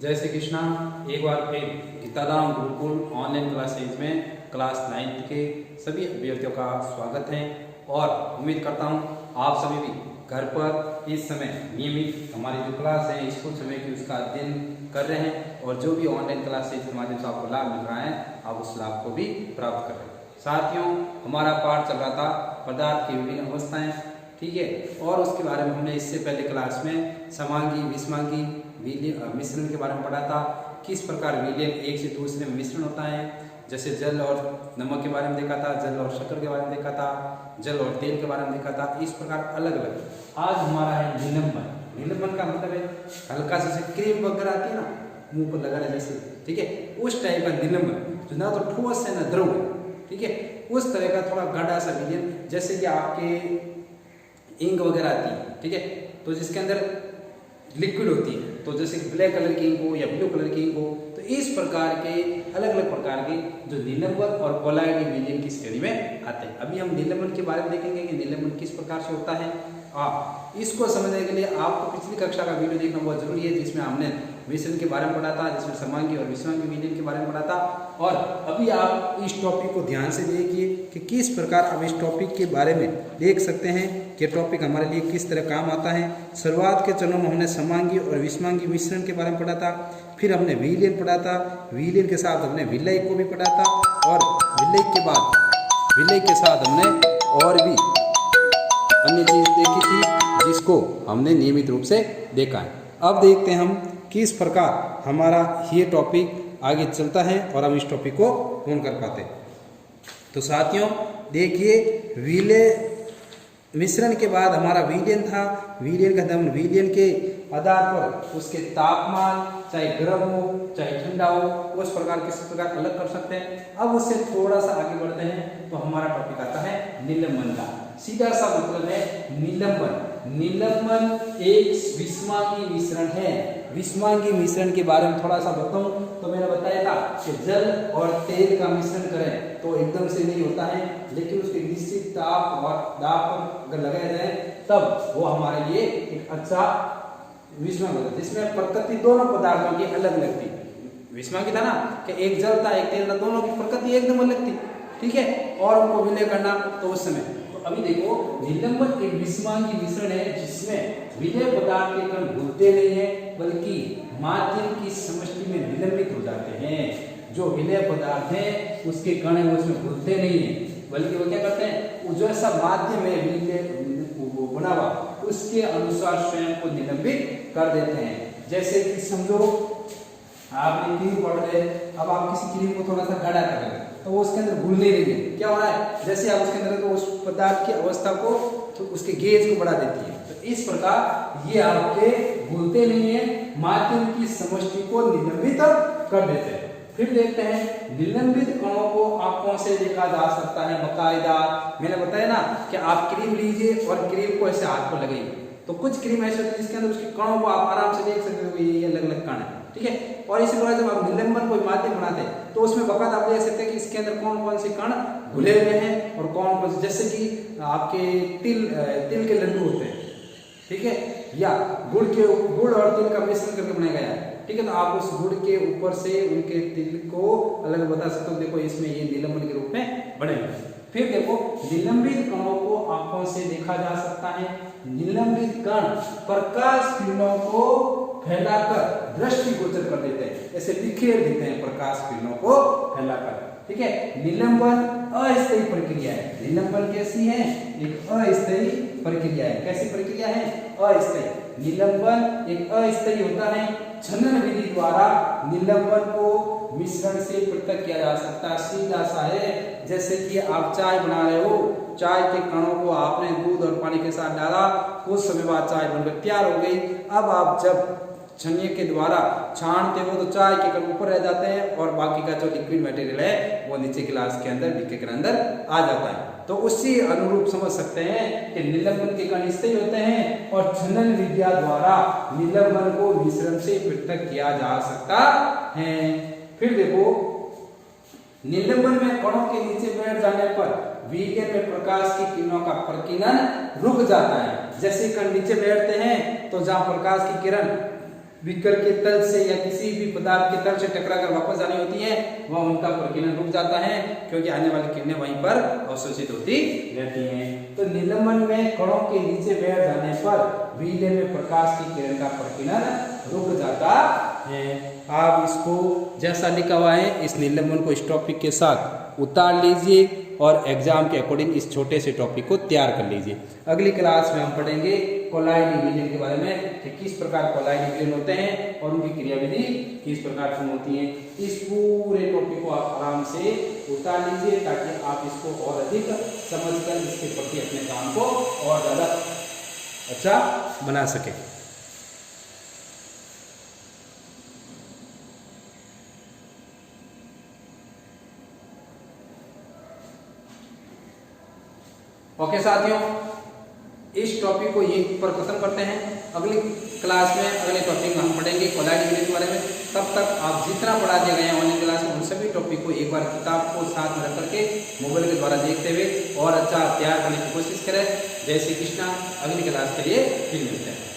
जय श्री कृष्णा। एक बार फिर गीताधाम गुरुकुल ऑनलाइन क्लासेज में क्लास 9th के सभी अभ्यर्थियों का स्वागत है और उम्मीद करता हूँ आप सभी भी घर पर इस समय नियमित हमारी जो क्लास है स्कूल समय की उसका अध्ययन कर रहे हैं और जो भी ऑनलाइन क्लासेज के माध्यम से आपको लाभ मिल रहा है आप उस लाभ को भी प्राप्त कर रहे हैं। साथियों, हमारा पाठ चल रहा था पदार्थ की विभिन्न अवस्थाएं, ठीक है, और उसके बारे में हमने इससे पहले क्लास में समांगी विषमांगी मिश्रण के बारे में पढ़ा था। किस प्रकार विलयन एक से दूसरे में मिश्रण होता है, जैसे जल और नमक के बारे में देखा था, जल और शक्कर के बारे में देखा था, जल और तेल के बारे में देखा था। इस प्रकार अलग अलग आज हमारा है निलंबन। निलंबन का मतलब है हल्का से क्रीम वगैरह आती है ना मुंह पर लगाने जैसे, ठीक है, उस टाइप का निलंबन जो ना तो ठोस है ना द्रव, ठीक है, उस तरह का थोड़ा गाढ़ा सा विलयन। जैसे कि आपके इंक वगैरह आती है, ठीक है, तो जिसके अंदर लिक्विड होती है, तो जैसे ब्लैक कलर की इंक हो या ब्लू कलर की इंक हो, तो इस प्रकार के अलग अलग प्रकार के जो निलंबन और कोलाइड विलयन की श्रेणी में आते हैं। अभी हम निलंबन के बारे में देखेंगे कि निलंबन किस प्रकार से होता है। इसको समझने के लिए आपको पिछली कक्षा का वीडियो देखना बहुत जरूरी है, जिसमें हमने मिश्रण के बारे में पढ़ा था, जिसमें समांगी और विषमांगी विलयन के बारे में पढ़ा था। और अभी आप इस टॉपिक को ध्यान से देखिए कि किस प्रकार आप इस टॉपिक के बारे में देख सकते हैं कि टॉपिक हमारे लिए किस तरह काम आता है। शुरुआत के चरणों में हमने समांगी और विषमांगी मिश्रण के बारे में पढ़ा था, फिर हमने विलयन पढ़ा था, विलयन के साथ हमने विलय को भी पढ़ा था, और विलय के बाद विलय के साथ हमने और भी अन्य चीज देखी थी जिसको हमने नियमित रूप से देखा है। अब देखते हैं हम किस प्रकार हमारा ये टॉपिक आगे चलता है और हम इस टॉपिक को पूर्ण कर पाते। तो साथियों देखिए, विलय मिश्रण के बाद हमारा विलयन था। विलयन का हम विलयन के आधार पर उसके तापमान चाहे गर्म हो चाहे ठंडा हो उस प्रकार किसी प्रकार अलग कर सकते हैं। अब उससे थोड़ा सा आगे बढ़ते हैं तो हमारा टॉपिक आता है निलंबन का। सीधा सा मतलब है निलंबन। निलंबन एक विषमांगी मिश्रण है। विषमांगी मिश्रण के बारे में थोड़ा सा बताऊं तो मैंने बताया था कि जल और तेल का मिश्रण करें तो एकदम से नहीं होता है, लेकिन उसके निश्चित ताप और दाब पर अगर लगाया जाए तब वो हमारे लिए एक अच्छा विषमांग होता है, जिसमें प्रकृति दोनों पदार्थों की अलग अलग थी। विषमांगी था ना कि एक जल था एक तेल था, दोनों की प्रकृति एकदम अलग थी, ठीक है, और उनको विलय करना तो उस समय। तो अभी देखो, निलंबन एक विषमांगी मिश्रण है जिसमें विलय पदार्थ के कण घुलते नहीं है बल्कि माध्यम की समष्टि में निलंबित हो जाते हैं। जो विलय पदार्थ है उसके कण है वो उसमें घुलते नहीं है बल्कि वो क्या करते हैं, वो जो ऐसा माध्यम है विलय बना हुआ उसके अनुसार स्वयं को निलंबित कर देते हैं। जैसे कि समझो आपने क्रीम पढ़ रहे, अब आप किसी क्रीम को थोड़ा सा गाढ़ा कर रहे तो वो उसके अंदर घुलने नहीं है, क्या हो रहा है, जैसे आप उसके अंदर तो उस पदार्थ की अवस्था को तो उसके गेज को बढ़ा देती है। तो इस प्रकार ये आपके घुलते नहीं है, माध्यम की समष्टि को निलंबित कर देते हैं। फिर देखते हैं निलंबित कणों को आंखों से देखा जा सकता है बकायदा। मैंने बताया ना कि आप क्रीम लीजिए और क्रीम को ऐसे हाथ पर लगाइए, तो कुछ क्रीम ऐसे होती है जिसके अंदर उसके कणों को आप आराम से देख सकते हो, ये अलग अलग कण है, ठीक है। और इसी प्रकार जब आप निलंबन कोई माध्यम बनाते हैं तो उसमें बकायदा आप देख सकते हैं कि इसके अंदर कौन कौन से कण घुले हुए हैं और कौन कौन से, जैसे कि आपके तिल के लड्डू होते हैं, ठीक है, या गुड़ और तिल का मिश्रण करके बनाया गया है, ठीक है, तो आप उस गुड़ के ऊपर से उनके तिल को अलग बता सकते हो, देखो इसमें ये निलंबन के रूप में बने हुए हैं। फिर देखो, निलंबित कणों को आंखों से देखा जा सकता है। निलंबित कण प्रकाश किरणों को फैलाकर दृष्टिगोचर कर देते हैं, ऐसे बिखेर देते हैं प्रकाश किरणों को फैलाकर, ठीक है। निलंबन अस्थायी प्रक्रिया है। निलंबन कैसी है, एक अस्थायी प्रक्रिया है। कैसी प्रक्रिया है, अस्थायी। निलंबन एक अस्थायी होता है। छनन विधि द्वारा निलंबन को मिश्रण से पृथक किया जा सकता है। सीधा सा है, जैसे कि आप चाय बना रहे हो, चाय के कणों को आपने दूध और पानी के साथ डाला, कुछ समय बाद चाय बनकर तैयार हो गई। अब आप जब छन्नी के द्वारा छानते हो तो चाय के कण ऊपर रह जाते हैं और बाकी का जो लिक्विड मटेरियल है वो नीचे गिलास के अंदर डिक्के के अंदर आ जाता है। तो उसी अनुरूप समझ सकते हैं कि निलंबन के कण स्थायी होते हैं और छनन विद्या द्वारा निलंबन को मिश्रण से पृथक किया जा सकता है। फिर देखो, निलंबन में कणों के नीचे बैठ जाने पर विलयन में प्रकाश की किरणों का प्रकीर्णन रुक जाता है। जैसे कण नीचे बैठते हैं तो जहां प्रकाश की किरण विकर के तल से या किसी भी पदार्थ के तल से टकरा कर वापस आनी होती है, वह उनका प्रकीर्णन रुक जाता है, क्योंकि आने वाली किरणें वहीं पर अवशोषित होती रहती हैं। तो निलंबन में कणों के नीचे बैठ जाने पर विलय में प्रकाश की किरण का प्रकीर्णन रुक जाता है। आप इसको जैसा लिखा हुआ है इस निलंबन को इस टॉपिक के साथ उतार लीजिए और एग्जाम के अकॉर्डिंग इस छोटे से टॉपिक को तैयार कर लीजिए। अगली क्लास में हम पढ़ेंगे कोलाइडी विलयन के बारे में कि किस प्रकार कोलाइडी विलयन होते हैं और उनकी क्रियाविधि किस प्रकार से होती है। इस पूरे टॉपिक को आप आराम से उतार लीजिए ताकि आप इसको और अधिक समझकर इसके प्रति अपने काम को और ज्यादा अच्छा बना सके। ओके साथियों, इस टॉपिक को यहीं पर खत्म करते हैं। अगली क्लास में अगले टॉपिक में हम पढ़ेंगे कोलाइडी विलयन के बारे में। तब तक आप जितना पढ़ा दिए गए हैं ऑनलाइन क्लास में उन सभी टॉपिक को एक बार किताब को साथ में रख करके मोबाइल के द्वारा देखते हुए और अच्छा तैयार करने की कोशिश करें। जय श्री कृष्णा। अगली क्लास के लिए फिर मिलते हैं।